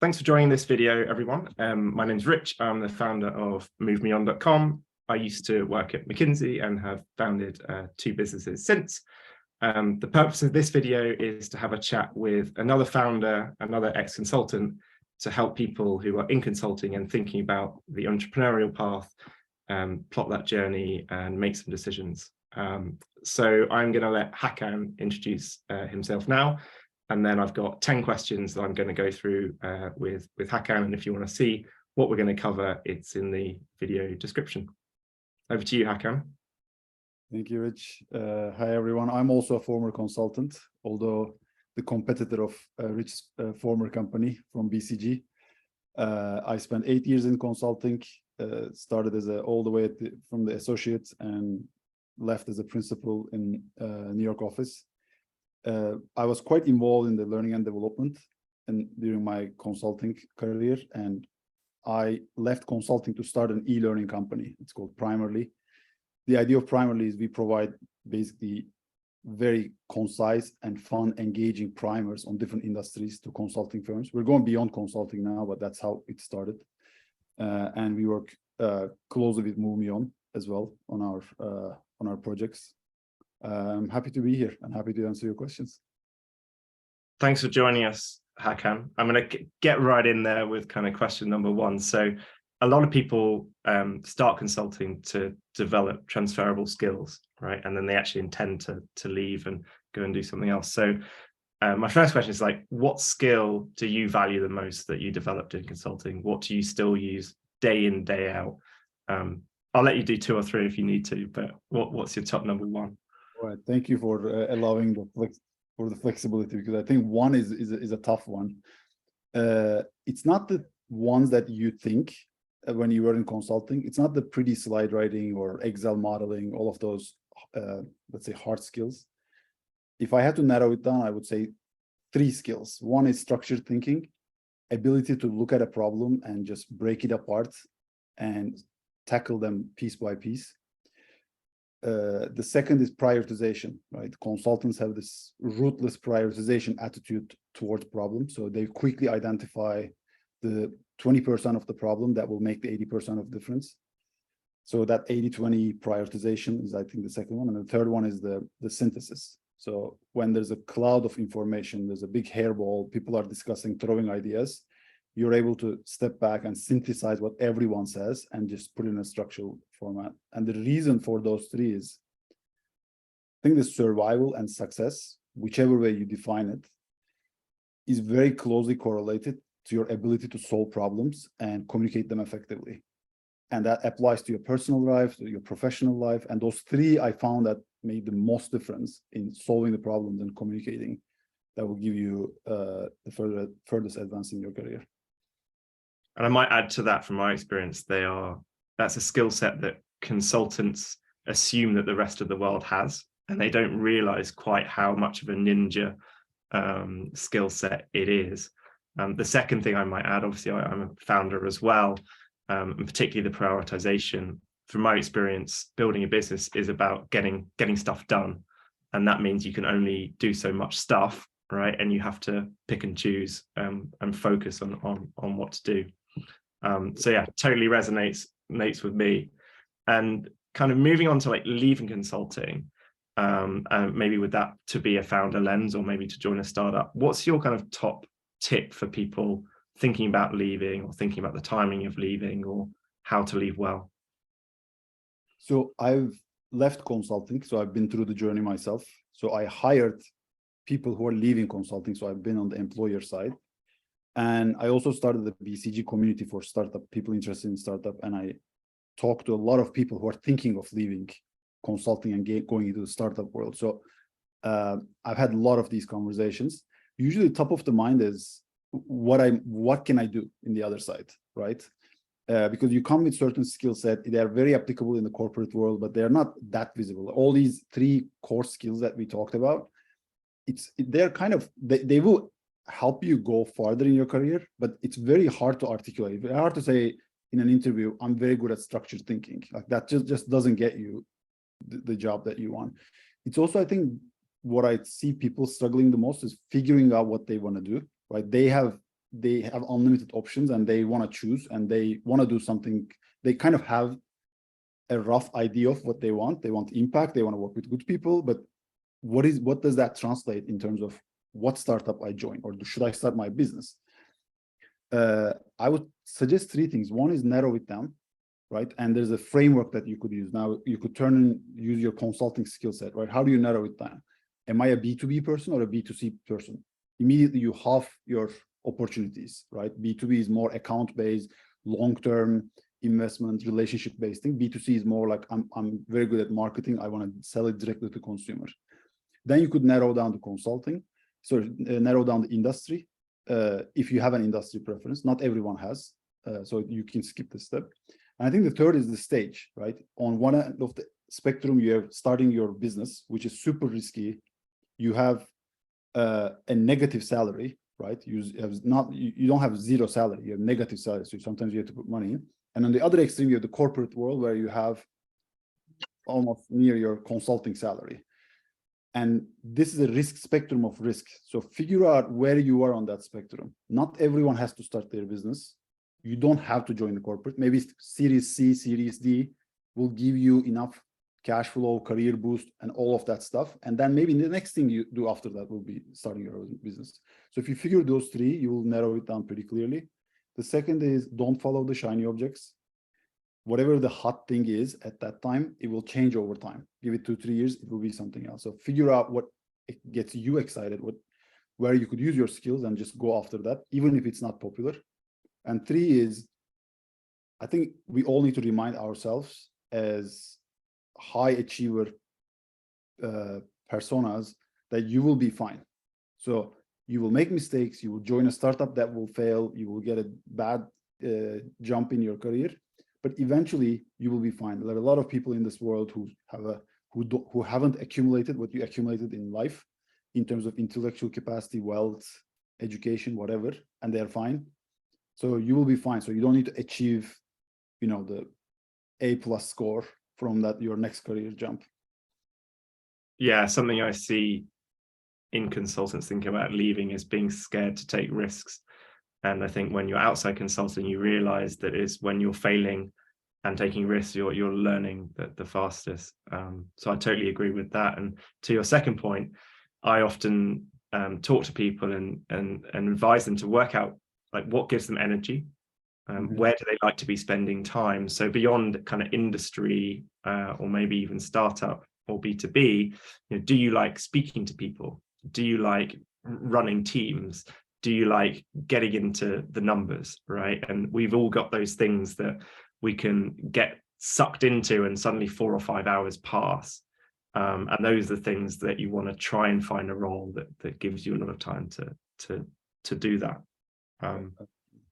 Thanks for joining this video, everyone. My name's Rich. I'm the founder of MoveMeOn.com. I used to work at McKinsey and have founded two businesses since. The purpose of this video is to have a chat with another founder, another ex-consultant, to help people who are in consulting and thinking about the entrepreneurial path, plot that journey and make some decisions. So I'm going to let Hakan introduce himself now. And then I've got 10 questions that I'm going to go through with Hakan. And if you want to see what we're going to cover, it's in the video description. Over to you, Hakan. Thank you, Rich. Hi, everyone. I'm also a former consultant, although the competitor of Rich's former company from BCG. I spent 8 years in consulting, started as all the way from the associate and left as a principal in New York office. I was quite involved in the learning and development and during my consulting career, and I left consulting to start an e-learning company. It's called Primerly. The idea of Primerly is we provide basically very concise and fun, engaging primers on different industries to consulting firms. We're going beyond consulting now, but that's how it started. And we work closely with MoveMeOn as well on our projects. I'm happy to be here and happy to answer your questions. Thanks for joining us, Hakan. I'm going to get right in there with kind of question number one. So a lot of people start consulting to develop transferable skills, right? And then they actually intend to leave and go and do something else. So my first question is like, what skill do you value the most that you developed in consulting? What do you still use day in, day out? I'll let you do two or three if you need to, but what's your top number one? All right, thank you for allowing the flexibility, because I think one is a tough one. It's not the ones that you think when you were in consulting. It's not the pretty slide writing or Excel modeling, all of those, let's say, hard skills. If I had to narrow it down, I would say three skills. One is structured thinking, ability to look at a problem and just break it apart and tackle them piece by piece. The second is prioritization, right? Consultants have this ruthless prioritization attitude towards problems. So they quickly identify the 20% of the problem that will make the 80% of difference. So that 80-20 prioritization is, I think, the second one. And the third one is the synthesis. So when there's a cloud of information, there's a big hairball, people are discussing, throwing ideas, you're able to step back and synthesize what everyone says and just put it in a structural format. And the reason for those three is, I think the survival and success, whichever way you define it, is very closely correlated to your ability to solve problems and communicate them effectively. And that applies to your personal life, to your professional life. And those three I found that made the most difference in solving the problems and communicating that will give you the furthest advance in your career. And I might add to that, from my experience, that's a skill set that consultants assume that the rest of the world has, and they don't realize quite how much of a ninja skill set it is. The second thing I might add, obviously I'm a founder as well, and particularly the prioritization. From my experience, building a business is about getting stuff done. And that means you can only do so much stuff, right? And you have to pick and choose and focus on what to do. So yeah, totally resonates with me. And kind of moving on to like leaving consulting, and maybe with that to be a founder lens or maybe to join a startup, what's your kind of top tip for people thinking about leaving or thinking about the timing of leaving or how to leave well? So I've left consulting, so I've been through the journey myself. So I hired people who are leaving consulting, so I've been on the employer side. And I also started the BCG community for startup, people interested in startup. And I talked to a lot of people who are thinking of leaving consulting and going into the startup world. So I've had a lot of these conversations. Usually top of the mind is what can I do in the other side, right? Because you come with certain skill set, they are very applicable in the corporate world, but they're not that visible. All these three core skills that we talked about, they're kind of, they will help you go farther in your career, but it's very hard to articulate. It's hard to say in an interview, I'm very good at structured thinking. Like that just doesn't get you the job that you want. It's also, I think, what I see people struggling the most is figuring out what they want to do, right? They have they have unlimited options and they want to choose and they want to do something. They kind of have a rough idea of what they want. They want impact. They want to work with good people. But what does that translate in terms of what startup I join, or should I start my business? I would suggest three things. One is narrow it down, right? And there's a framework that you could use. Now you could use your consulting skill set, right? How do you narrow it down? Am I a B2B person or a B2C person? Immediately you halve your opportunities, right? B2B is more account-based, long-term investment, relationship-based thing. B2C is more like, I'm very good at marketing. I want to sell it directly to consumer. Then you could narrow down to consulting. So narrow down the industry. If you have an industry preference, not everyone has, so you can skip this step. And I think the third is the stage, right? On one end of the spectrum, you have starting your business, which is super risky. You have a negative salary, right? You don't have zero salary, you have negative salary, so sometimes you have to put money in. And on the other extreme, you have the corporate world where you have almost near your consulting salary. And this is a risk spectrum of risk. So figure out where you are on that spectrum. Not everyone has to start their business. You don't have to join the corporate. Maybe Series C, Series D will give you enough cash flow, career boost, and all of that stuff. And then maybe the next thing you do after that will be starting your own business. So if you figure those three, you will narrow it down pretty clearly. The second is don't follow the shiny objects. Whatever the hot thing is at that time, it will change over time. Give it 2-3 years, it will be something else. So figure out what gets you excited, where you could use your skills, and just go after that, even if it's not popular. And three is, I think we all need to remind ourselves as high achiever personas that you will be fine. So you will make mistakes, you will join a startup that will fail, you will get a bad jump in your career, but eventually you will be fine. There are a lot of people in this world who haven't accumulated what you accumulated in life in terms of intellectual capacity, wealth, education, whatever, and they're fine. So you will be fine. So you don't need to achieve, the A+ score from your next career jump. Yeah, something I see in consultants thinking about leaving is being scared to take risks. And I think when you're outside consulting, you realize that it's when you're failing and taking risks, you're learning the fastest. So I totally agree with that. And to your second point, I often talk to people and advise them to work out like what gives them energy. Where do they like to be spending time? So beyond kind of industry or maybe even startup or B2B, do you like speaking to people? Do you like running teams? Do you like getting into the numbers, right? And we've all got those things that we can get sucked into and suddenly 4 or 5 hours pass. And those are the things that you want to try and find a role that gives you a lot of time to do that.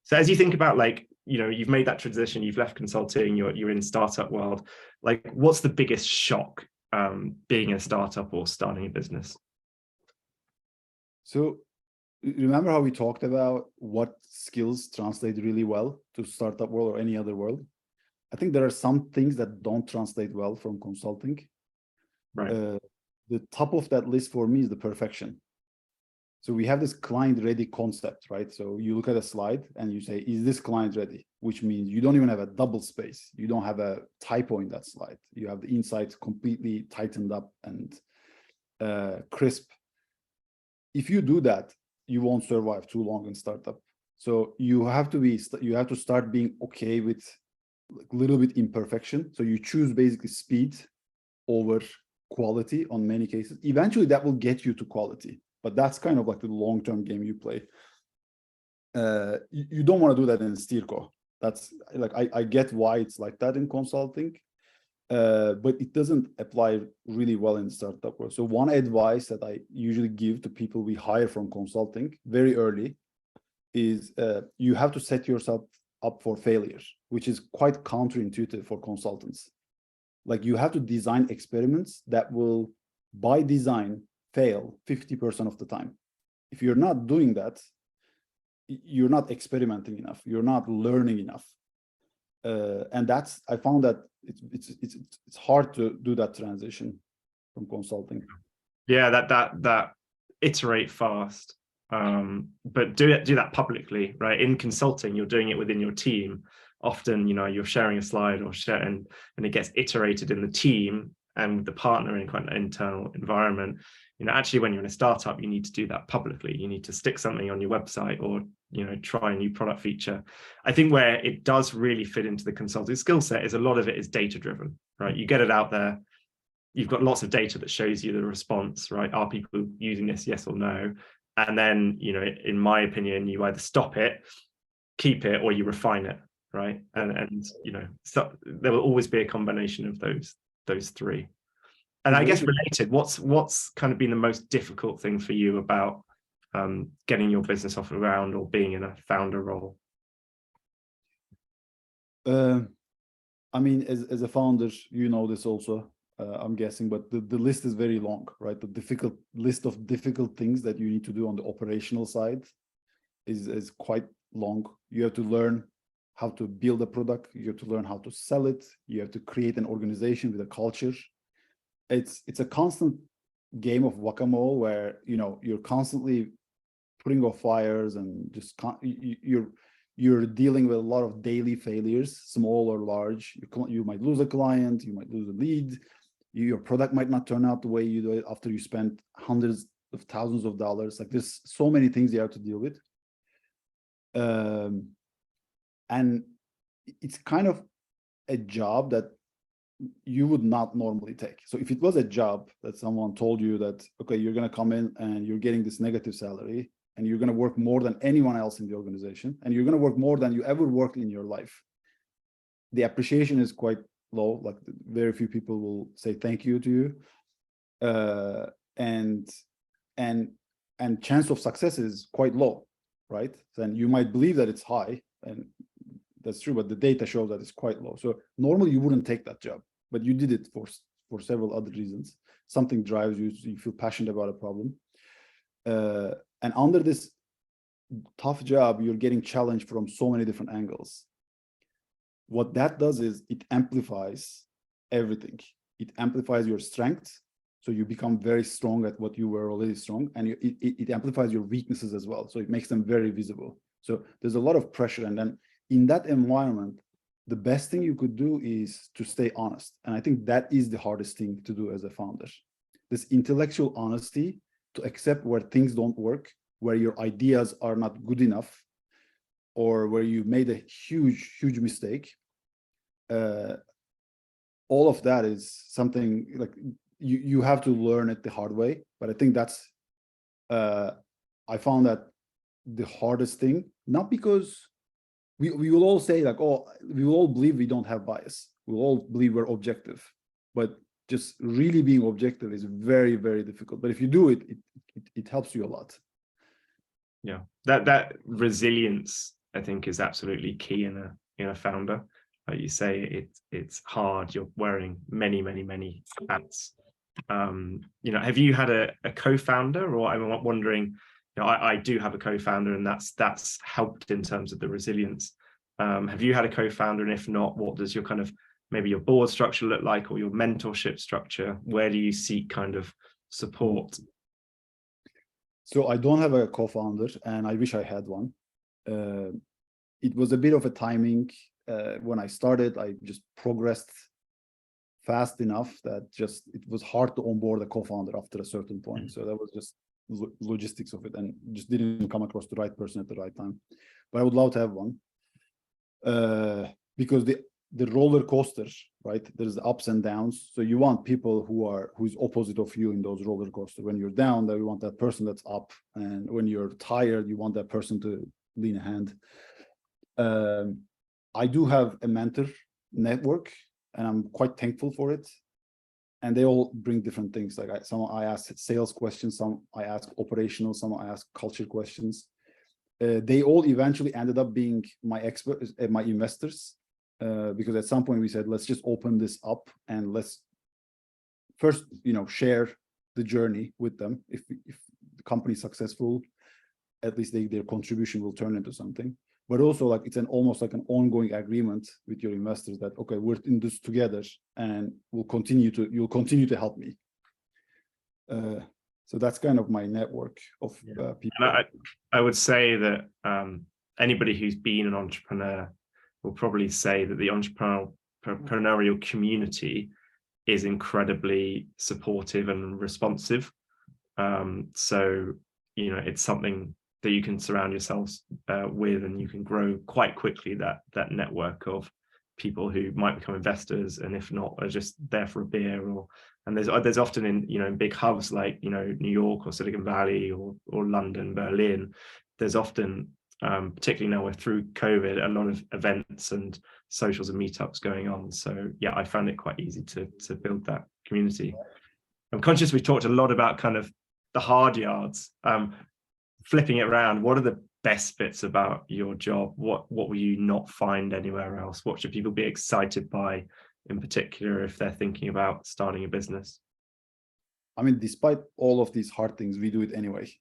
So as you think about you've made that transition, you've left consulting, you're in startup world, what's the biggest shock being a startup or starting a business? So remember how we talked about what skills translate really well to startup world or any other world? I think there are some things that don't translate well from consulting. Right. The top of that list for me is the perfection. So we have this client ready concept, right? So you look at a slide and you say, is this client ready? Which means you don't even have a double space. You don't have a typo in that slide. You have the insights completely tightened up and crisp. If you do that, you won't survive too long in startup. So you have to start being okay with a little bit imperfection. So you choose basically speed over quality on many cases. Eventually that will get you to quality, but that's kind of like the long-term game you play. You don't want to do that in Steerco. That's I get why it's like that in consulting, but it doesn't apply really well in startup world. So one advice that I usually give to people we hire from consulting very early is you have to set yourself up for failure, which is quite counterintuitive for consultants. You have to design experiments that will, by design, fail 50% of the time. If you're not doing that, you're not experimenting enough. You're not learning enough. And I found that it's hard to do that transition from consulting. Yeah, that iterate fast. but do that publicly, right? In consulting, you're doing it within your team. Often, you're sharing a slide or and it gets iterated in the team and with the partner in quite an internal environment. Actually, when you're in a startup, you need to do that publicly. You need to stick something on your website or, try a new product feature. I think where it does really fit into the consulting skill set is a lot of it is data driven, right? You get it out there. You've got lots of data that shows you the response, right? Are people using this, yes or no? And then, in my opinion, you either stop it, keep it, or you refine it, right? And so there will always be a combination of those three. And I guess related, what's kind of been the most difficult thing for you about getting your business off the ground or being in a founder role? I mean, as a founder, this also, I'm guessing, but the list is very long, right? The list of difficult things that you need to do on the operational side is quite long. You have to learn how to build a product. You have to learn how to sell it. You have to create an organization with a culture. It's a constant game of whack-a-mole where, you're constantly putting off fires and just you're dealing with a lot of daily failures, small or large. You might lose a client, you might lose a lead. Your product might not turn out the way you do it after you spend hundreds of thousands of dollars. Like, there's so many things you have to deal with. And it's kind of a job that you would not normally take. So if it was a job that someone told you that, okay, you're going to come in and you're getting this negative salary and you're going to work more than anyone else in the organization and you're going to work more than you ever worked in your life, the appreciation is quite low. Like, very few people will say thank you to you. And chance of success is quite low, right? Then you might believe that it's high, and that's true, but the data shows that it's quite low. So normally you wouldn't take that job, but you did it for several other reasons. Something drives you, so you feel passionate about a problem. And under this tough job, you're getting challenged from so many different angles. What that does is it amplifies everything. It amplifies your strengths, so you become very strong at what you were already strong, and it amplifies your weaknesses as well, so it makes them very visible. So there's a lot of pressure, and then in that environment, the best thing you could do is to stay honest. And I think that is the hardest thing to do as a founder. This intellectual honesty to accept where things don't work, where your ideas are not good enough, or where you made a huge mistake. All of that is something like you have to learn it the hard way. But I think that's, I found that the hardest thing, not because we will all say like, oh, we will all believe we don't have bias. We'll all believe we're objective, but just really being objective is very, very difficult. But if you do it, it helps you a lot. Yeah, that resilience, I think, is absolutely key in a founder. Like you say, it's hard. You're wearing many hats. Have you had a co-founder? Or I'm wondering, I do have a co-founder, and that's helped in terms of the resilience. Have you had a co-founder? And if not, what does your kind of maybe your board structure look like, or your mentorship structure? Where do you seek kind of support? So I don't have a co-founder, and I wish I had one. It was a bit of a timing. When I started, I just progressed fast enough that it was hard to onboard a co-founder after a certain point. So that was just logistics of it, and just didn't come across the right person at the right time. But I would love to have one, because the roller coaster, right? There's the ups and downs. So you want people who's opposite of you in those roller coasters. When you're down, you want that person that's up, and when you're tired, you want that person to lean a hand. I do have a mentor network, and I'm quite thankful for it. And they all bring different things. Like some I ask sales questions, some I ask operational, some I ask culture questions. They all eventually ended up being my experts, my investors, because at some point we said, let's just open this up and let's first, share the journey with them. If the company is successful, at least their contribution will turn into something. But also, like, it's almost like an ongoing agreement with your investors that, okay, we're in this together, and you'll continue to help me. So So that's kind of my network of people. And I would say that anybody who's been an entrepreneur will probably say that the entrepreneurial community is incredibly supportive and responsive. So, you know, it's something that you can surround yourselves with, and you can grow quite quickly that network of people who might become investors, and if not, are just there for a beer. And there's often in big hubs like New York or Silicon Valley or London, Berlin, there's often particularly now we're through COVID, a lot of events and socials and meetups going on. So yeah, I found it quite easy to build that community. I'm conscious we talked a lot about kind of the hard yards. Flipping it around, what are the best bits about your job? What will you not find anywhere else? What should people be excited by in particular if they're thinking about starting a business? I mean, despite all of these hard things, we do it anyway,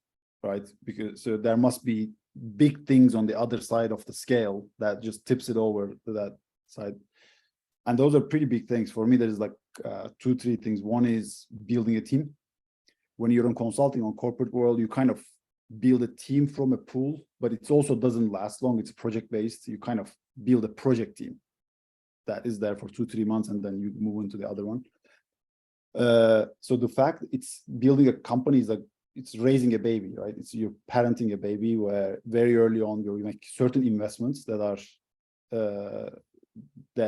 right? Because so there must be big things on the other side of the scale that just tips it over to that side. And those are pretty big things. For me, there's like 2-3 things. One is building a team. When you're in consulting on corporate world, you kind of build a team from a pool, but it also doesn't last long. It's project-based. You kind of build a project team that is there for 2-3 months, and then you move into the other one. So the fact it's building a company is like it's raising a baby, right? It's you're parenting a baby where very early on you make certain investments that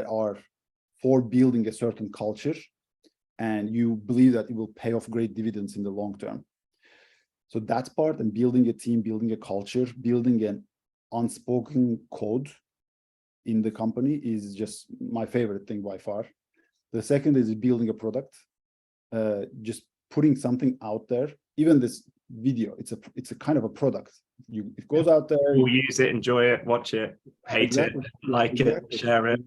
are for building a certain culture, and you believe that it will pay off great dividends in the long term. So that's part, and building a team, building a culture, building an unspoken code in the company is just my favorite thing by far. The second is building a product, just putting something out there. Even this video, it's a kind of a product. It goes out there. We'll use it, enjoy it, watch it, hate it, like it, share it.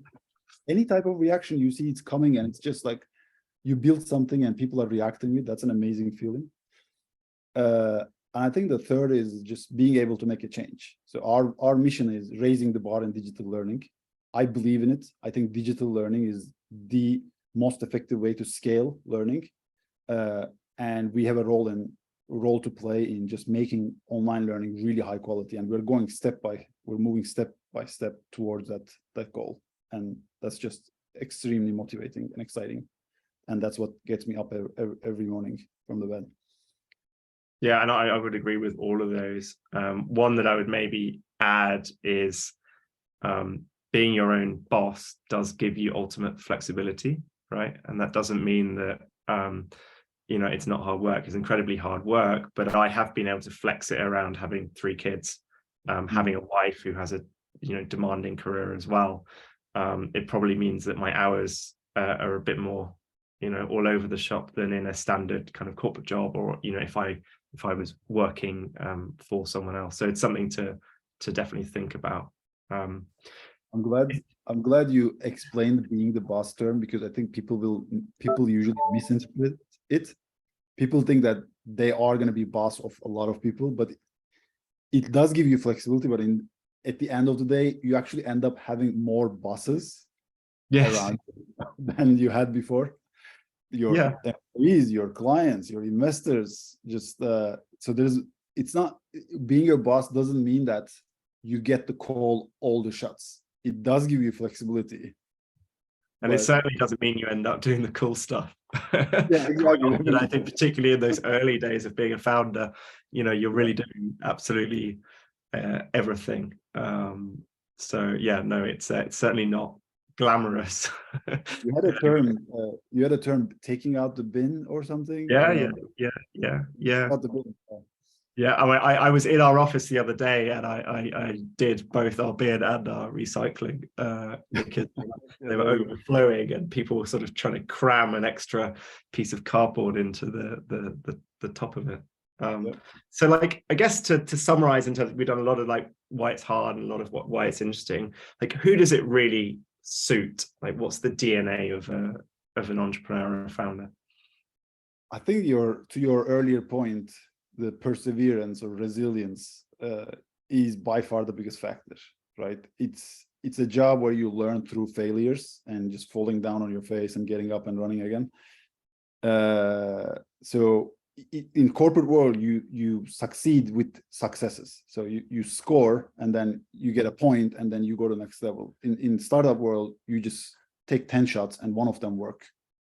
Any type of reaction you see, it's coming, and it's just like you build something and people are reacting to it. That's an amazing feeling. And I think the third is just being able to make a change. So our mission is raising the bar in digital learning. I believe in it. I think digital learning is the most effective way to scale learning. And we have a role to play in just making online learning really high quality. And we're moving step by step towards that goal. And that's just extremely motivating and exciting. And that's what gets me up every morning from the bed. Yeah, and I would agree with all of those. One that I would maybe add is being your own boss does give you ultimate flexibility, right? And that doesn't mean that it's not hard work. It's incredibly hard work, but I have been able to flex it around having 3 kids, having a wife who has a demanding career as well. It probably means that my hours are a bit more all over the shop than in a standard kind of corporate job, or if I was working for someone else. So it's something to definitely think about. I'm glad you explained being the boss term, because I think people usually misinterpret it. People think that they are going to be boss of a lot of people, but it does give you flexibility. But at the end of the day, you actually end up having more bosses around than you had before. Your employees, your clients, your investors, just so it's not being your boss doesn't mean that you get to call all the shots. It does give you flexibility, and it certainly doesn't mean you end up doing the cool stuff. Yeah, exactly. And I think particularly in those early days of being a founder, you're really doing absolutely everything. So yeah, no, it's certainly not glamorous. You had a term taking out the bin or something. Yeah. Out the bin. Yeah, I was in our office the other day, and I did both our bin and our recycling because they were overflowing, and people were sort of trying to cram an extra piece of cardboard into the top of it. So like, I guess to summarize, in terms we've done a lot of like why it's hard and a lot of why it's interesting. Like, who does it really suit? Like, what's the DNA of an entrepreneur or a founder? I think to your earlier point, the perseverance or resilience is by far the biggest factor, right? It's a job where you learn through failures and just falling down on your face and getting up and running again. So in corporate world, you succeed with successes. So you score and then you get a point and then you go to the next level. In startup world, you just take 10 shots and one of them work,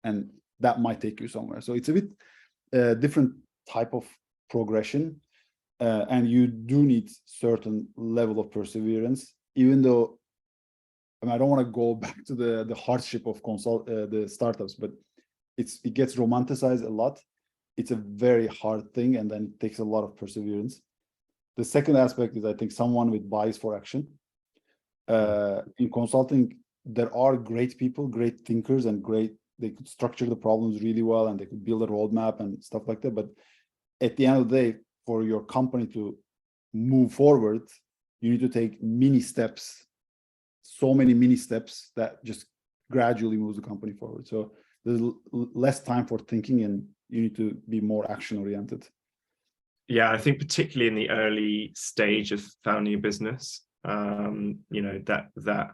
and that might take you somewhere. So it's a bit different type of progression, and you do need certain level of perseverance, even though, I mean, I don't want to go back to the hardship of the startups, but it gets romanticized a lot. It's a very hard thing, and then it takes a lot of perseverance. The second aspect is, I think, someone with bias for action. In consulting, there are great people, great thinkers, and they could structure the problems really well, and they could build a roadmap and stuff like that. But at the end of the day, for your company to move forward, you need to take mini steps, so many mini steps that just gradually moves the company forward. So there's less time for thinking, and you need to be more action oriented. Yeah, I think particularly in the early stage of founding a business, that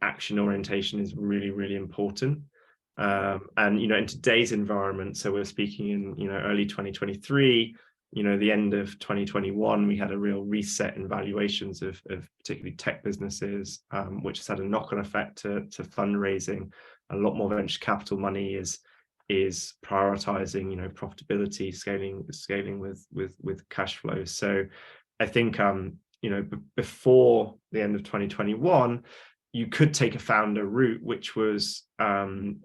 action orientation is really, really important. And in today's environment, so we're speaking in early 2023, the end of 2021, we had a real reset in valuations of particularly tech businesses, which has had a knock-on effect to fundraising. A lot more venture capital money is prioritizing profitability, scaling with cash flow. So I think before the end of 2021, you could take a founder route, which was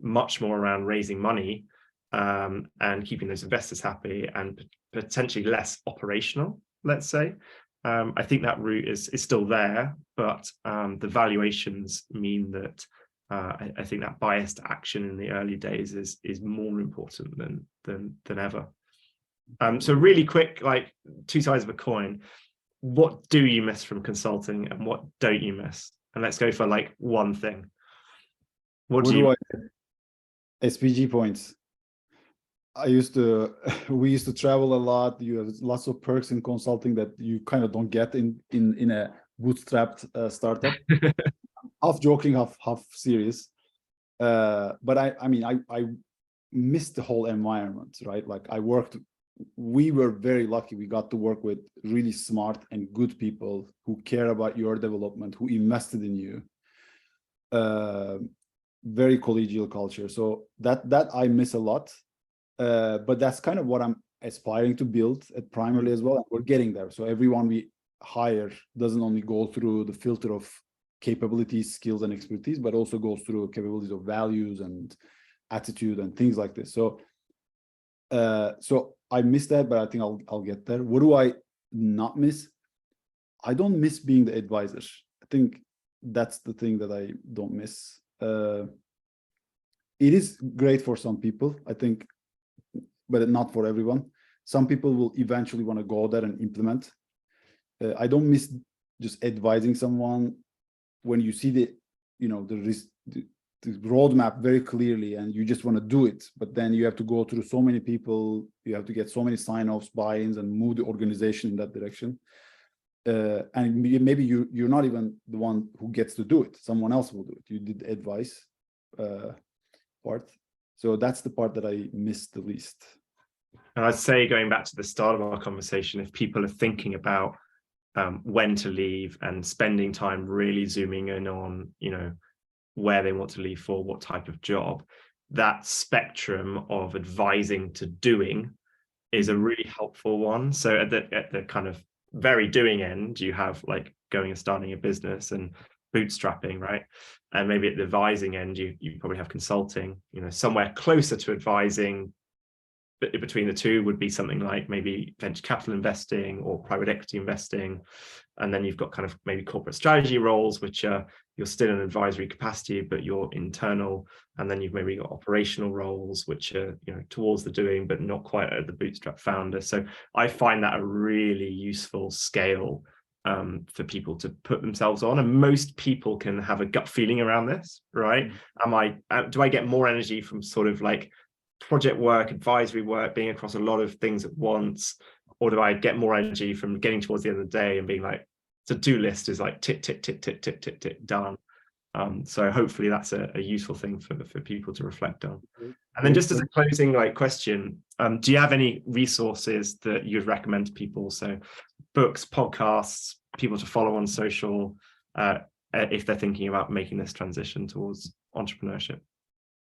much more around raising money and keeping those investors happy, and potentially less operational, let's say. I think that route is still there, but the valuations mean that I think that biased action in the early days is more important than ever. So really quick, like two sides of a coin. What do you miss from consulting, and what don't you miss? And let's go for like one thing. What do you? SPG points. We used to travel a lot. You have lots of perks in consulting that you kind of don't get in a bootstrapped startup. Half joking, half serious. But I missed the whole environment, right? Like we were very lucky. We got to work with really smart and good people who care about your development, who invested in you. Very collegial culture. So that I miss a lot. But that's kind of what I'm aspiring to build at Primarily as well. And we're getting there. So everyone we hire doesn't only go through the filter of capabilities, skills, and expertise, but also goes through capabilities of values and attitude and things like this. So I miss that, but I think I'll get there. What do I not miss? I don't miss being the advisor. I think that's the thing that I don't miss. It is great for some people, I think, but not for everyone. Some people will eventually want to go there and implement. I don't miss just advising someone when you see the roadmap very clearly and you just want to do it, but then you have to go through so many people, you have to get so many sign-offs, buy-ins, and move the organization in that direction. And maybe you're not even the one who gets to do it. Someone else will do it. You did the advice part. So that's the part that I miss the least. And I'd say, going back to the start of our conversation, if people are thinking about when to leave and spending time really zooming in on, where they want to leave for, what type of job, that spectrum of advising to doing is a really helpful one. So at the kind of very doing end, you have like going and starting a business and bootstrapping, right? And maybe at the advising end, you probably have consulting. Somewhere closer to advising, but between the two would be something like maybe venture capital investing or private equity investing. And then you've got kind of maybe corporate strategy roles, which are, you're still in advisory capacity, but you're internal. And then you've maybe got operational roles, which are, towards the doing, but not quite at the bootstrap founder. So I find that a really useful scale for people to put themselves on. And most people can have a gut feeling around this, right? Do I get more energy from sort of like project work, advisory work, being across a lot of things at once, or do I get more energy from getting towards the end of the day and being like, to-do list is like tick, tick, tick, tick, tick, tick, tick, done. So hopefully that's a useful thing for people to reflect on. And then just as a closing question, do you have any resources that you'd recommend to people? So books, podcasts, people to follow on social, if they're thinking about making this transition towards entrepreneurship?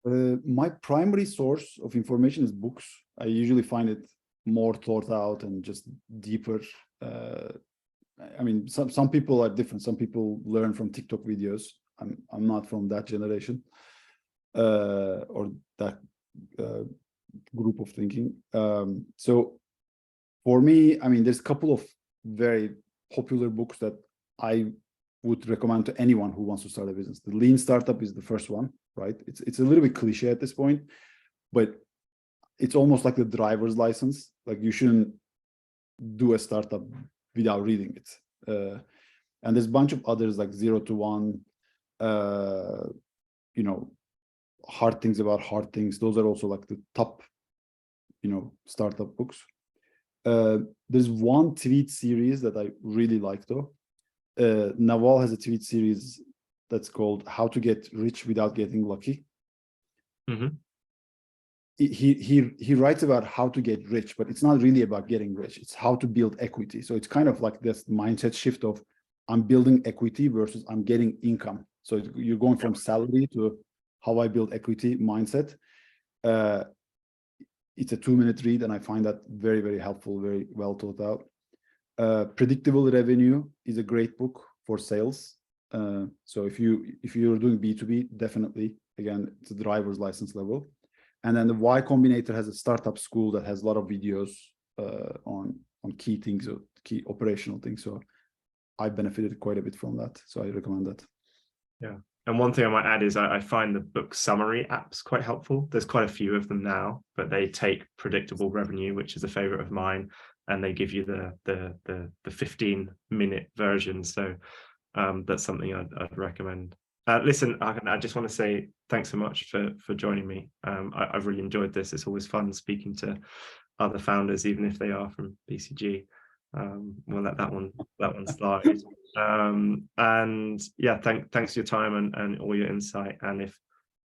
My primary source of information is books. I usually find it more thought out and just deeper. I mean, some people are different. Some people learn from TikTok videos. I'm not from that generation or that group of thinking. So for me, I mean, there's a couple of very popular books that I would recommend to anyone who wants to start a business. The Lean Startup is the first one, right? It's a little bit cliche at this point, but it's almost like the driver's license. Like you shouldn't do a startup without reading it. And there's a bunch of others like 0 to 1, you know, Hard Things About Hard Things. Those are also like the top, you know, startup books. There's one tweet series that I really like though. Naval has a tweet series that's called How to Get Rich Without Getting Lucky. Mm-hmm. He writes about how to get rich, but it's not really about getting rich. It's how to build equity. So it's kind of like this mindset shift of I'm building equity versus I'm getting income. So you're going from salary to how I build equity mindset. It's a 2-minute read, and I find that very, very helpful, very well thought out. Predictable Revenue is a great book for sales. So if you're doing B2B, definitely, again, it's a driver's license level. And then the Y Combinator has a startup school that has a lot of videos on key things, or key operational things. So I benefited quite a bit from that. So I recommend that. Yeah. And one thing I might add is I find the book summary apps quite helpful. There's quite a few of them now, but they take Predictable Revenue, which is a favorite of mine, and they give you the 15-minute version. So that's something I'd recommend. Listen, I just want to say thanks so much for joining me. I've really enjoyed this. It's always fun speaking to other founders, even if they are from BCG. We'll let that one slide. And yeah, thanks for your time and all your insight. And if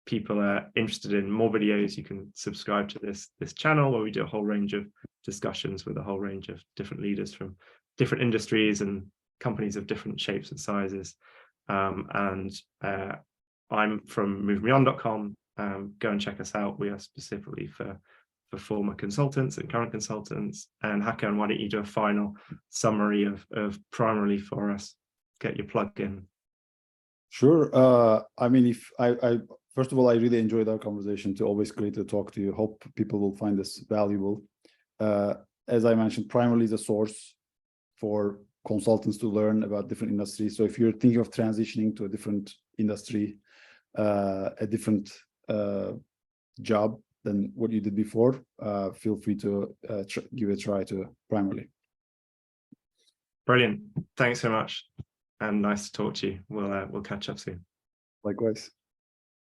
people are interested in more videos, you can subscribe to this channel where we do a whole range of discussions with a whole range of different leaders from different industries and companies of different shapes and sizes. I'm from movemeon.com. Go and check us out. We are specifically for former consultants and current consultants. And Hakan, why don't you do a final summary of Primarily for us? Get your plug in. Sure. I mean, if I first of all, I really enjoyed our conversation. It's always great to talk to you. Hope people will find this valuable. As I mentioned, Primarily is a source for consultants to learn about different industries. So if you're thinking of transitioning to a different industry, a different job than what you did before, feel free to give a try to Primarily. Brilliant. Thanks so much. And nice to talk to you. We'll catch up soon. Likewise.